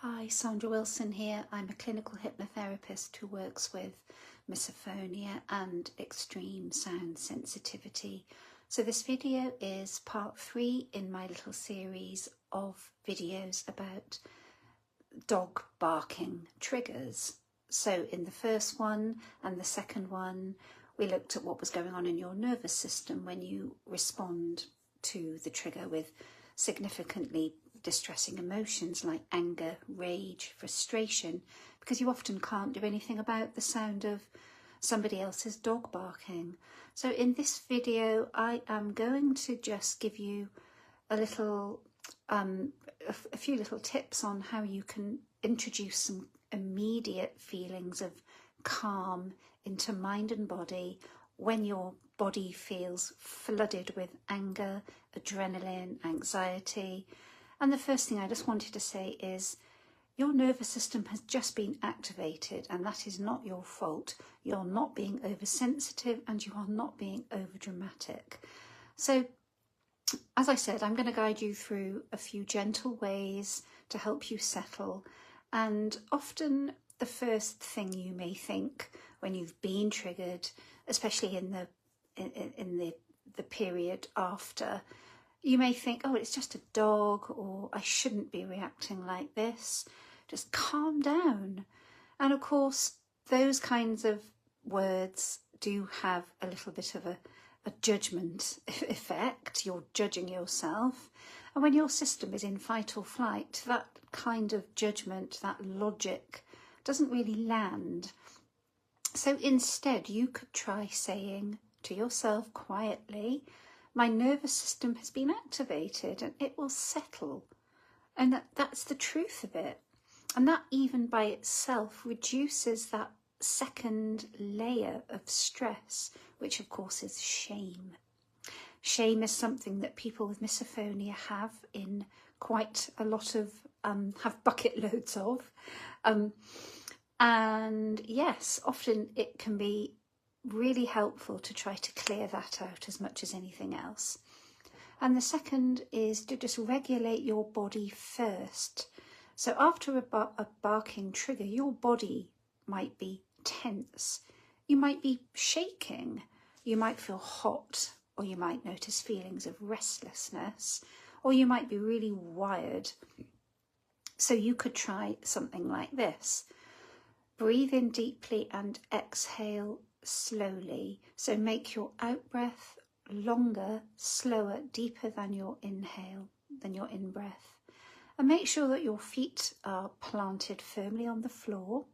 Hi, Sandra Wilson here. I'm a clinical hypnotherapist who works with misophonia and extreme sound sensitivity. So this video is part 3 in my little series of videos about dog barking triggers. So in the first one and the second one, we looked at what was going on in your nervous system when you respond to the trigger with significantly distressing emotions like anger, rage, frustration, because you often can't do anything about the sound of somebody else's dog barking. So in this video, I am going to just give you a little, a few little tips on how you can introduce some immediate feelings of calm into mind and body when your body feels flooded with anger, adrenaline, anxiety. And the first thing I just wanted to say is your nervous system has just been activated, and that is not your fault. You're not being oversensitive and you are not being overdramatic. So, as I said, I'm going to guide you through a few gentle ways to help you settle. And often the first thing you may think when you've been triggered, especially in the period after, you may think, oh, it's just a dog, or I shouldn't be reacting like this. Just calm down. And of course, those kinds of words do have a little bit of a judgment effect. You're judging yourself. And when your system is in fight or flight, that kind of judgment, that logic, doesn't really land. So instead, you could try saying to yourself quietly, my nervous system has been activated and it will settle. And that's the truth of it. And that even by itself reduces that second layer of stress, which of course is shame. Shame is something that people with misophonia have in quite a lot of, have bucket loads of. And yes, often it can be really helpful to try to clear that out as much as anything else. And the second is to just regulate your body first. So after a barking trigger, your body might be tense. You might be shaking. You might feel hot, or you might notice feelings of restlessness, or you might be really wired. So you could try something like this. Breathe in deeply and exhale slowly. So make your out breath longer, slower, deeper than your inhale, than your in breath. And make sure that your feet are planted firmly on the floor.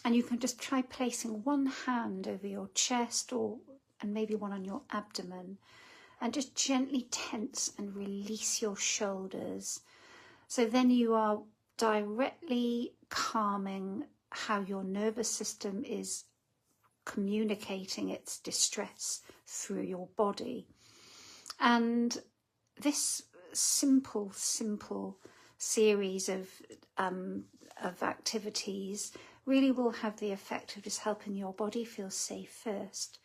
And you can just try placing one hand over your chest and maybe one on your abdomen, and just gently tense and release your shoulders. So then you are directly calming how your nervous system is communicating its distress through your body. And this simple series of activities really will have the effect of just helping your body feel safe first.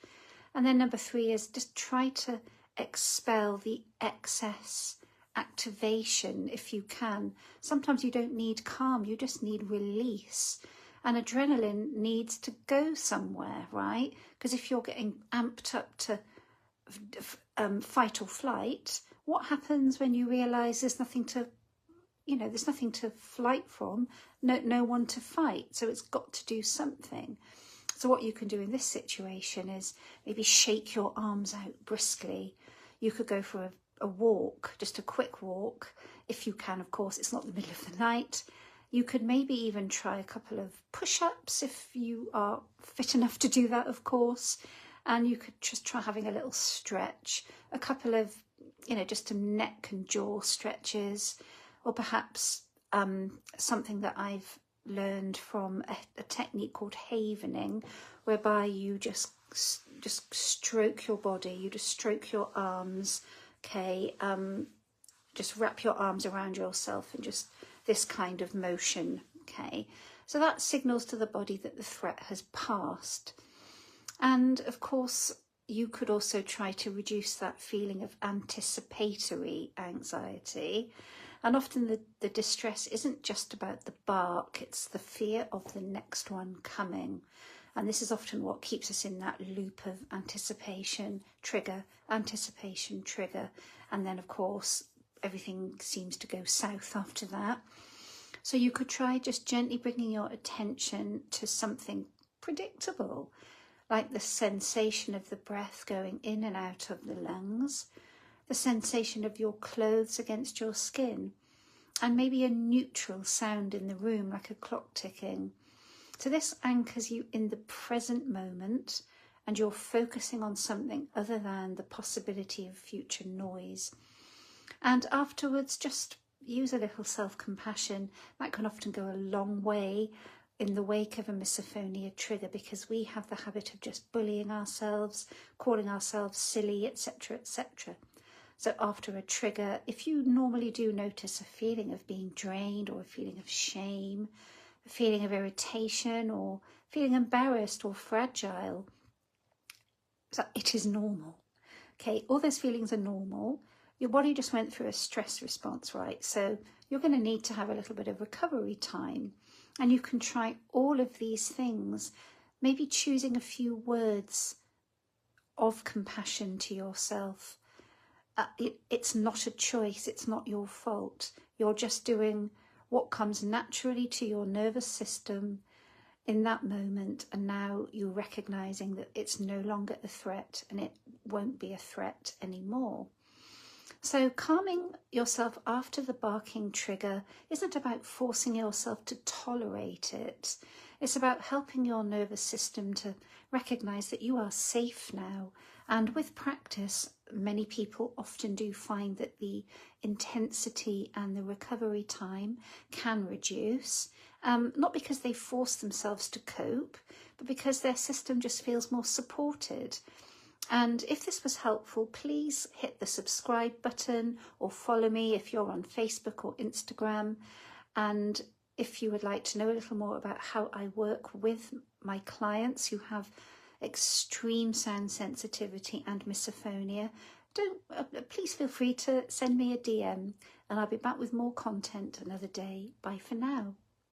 And then number 3 is just try to expel the excess activation if you can. Sometimes you don't need calm, you just need release. And adrenaline needs to go somewhere, right? Because if you're getting amped up to fight or flight, what happens when you realise there's nothing to, there's nothing to flight from, no one to fight, so it's got to do something. So what you can do in this situation is maybe shake your arms out briskly. You could go for a walk, just a quick walk, if you can, of course. It's not the middle of the night. You could maybe even try a couple of push-ups if you are fit enough to do that, of course. And you could just try having a little stretch, a couple of, just some neck and jaw stretches, or perhaps something that I've learned from a technique called havening, whereby you just stroke your body, you just stroke your arms, okay, just wrap your arms around yourself and just this kind of motion, okay? So that signals to the body that the threat has passed. And of course, you could also try to reduce that feeling of anticipatory anxiety. And often the distress isn't just about the bark, it's the fear of the next one coming. And this is often what keeps us in that loop of anticipation, trigger, anticipation, trigger. And then, of course, everything seems to go south after that. So you could try just gently bringing your attention to something predictable, like the sensation of the breath going in and out of the lungs, the sensation of your clothes against your skin, and maybe a neutral sound in the room like a clock ticking. So this anchors you in the present moment, and you're focusing on something other than the possibility of future noise. And afterwards, just use a little self-compassion. That can often go a long way in the wake of a misophonia trigger, because we have the habit of just bullying ourselves, calling ourselves silly, etc., etc. So after a trigger, if you normally do notice a feeling of being drained, or a feeling of shame, a feeling of irritation, or feeling embarrassed or fragile, so it is normal. Okay, all those feelings are normal. Your body just went through a stress response, right? So you're going to need to have a little bit of recovery time. And you can try all of these things, maybe choosing a few words of compassion to yourself. It's not a choice, it's not your fault. You're just doing what comes naturally to your nervous system in that moment, and now you're recognizing that it's no longer a threat, and it won't be a threat anymore. So calming yourself after the barking trigger isn't about forcing yourself to tolerate it. It's about helping your nervous system to recognize that you are safe now. And with practice, many people often do find that the intensity and the recovery time can reduce, not because they force themselves to cope, but because their system just feels more supported. And if this was helpful, please hit the subscribe button or follow me if you're on Facebook or Instagram. And if you would like to know a little more about how I work with my clients who have extreme sound sensitivity and misophonia, please feel free to send me a DM, and I'll be back with more content another day. Bye for now.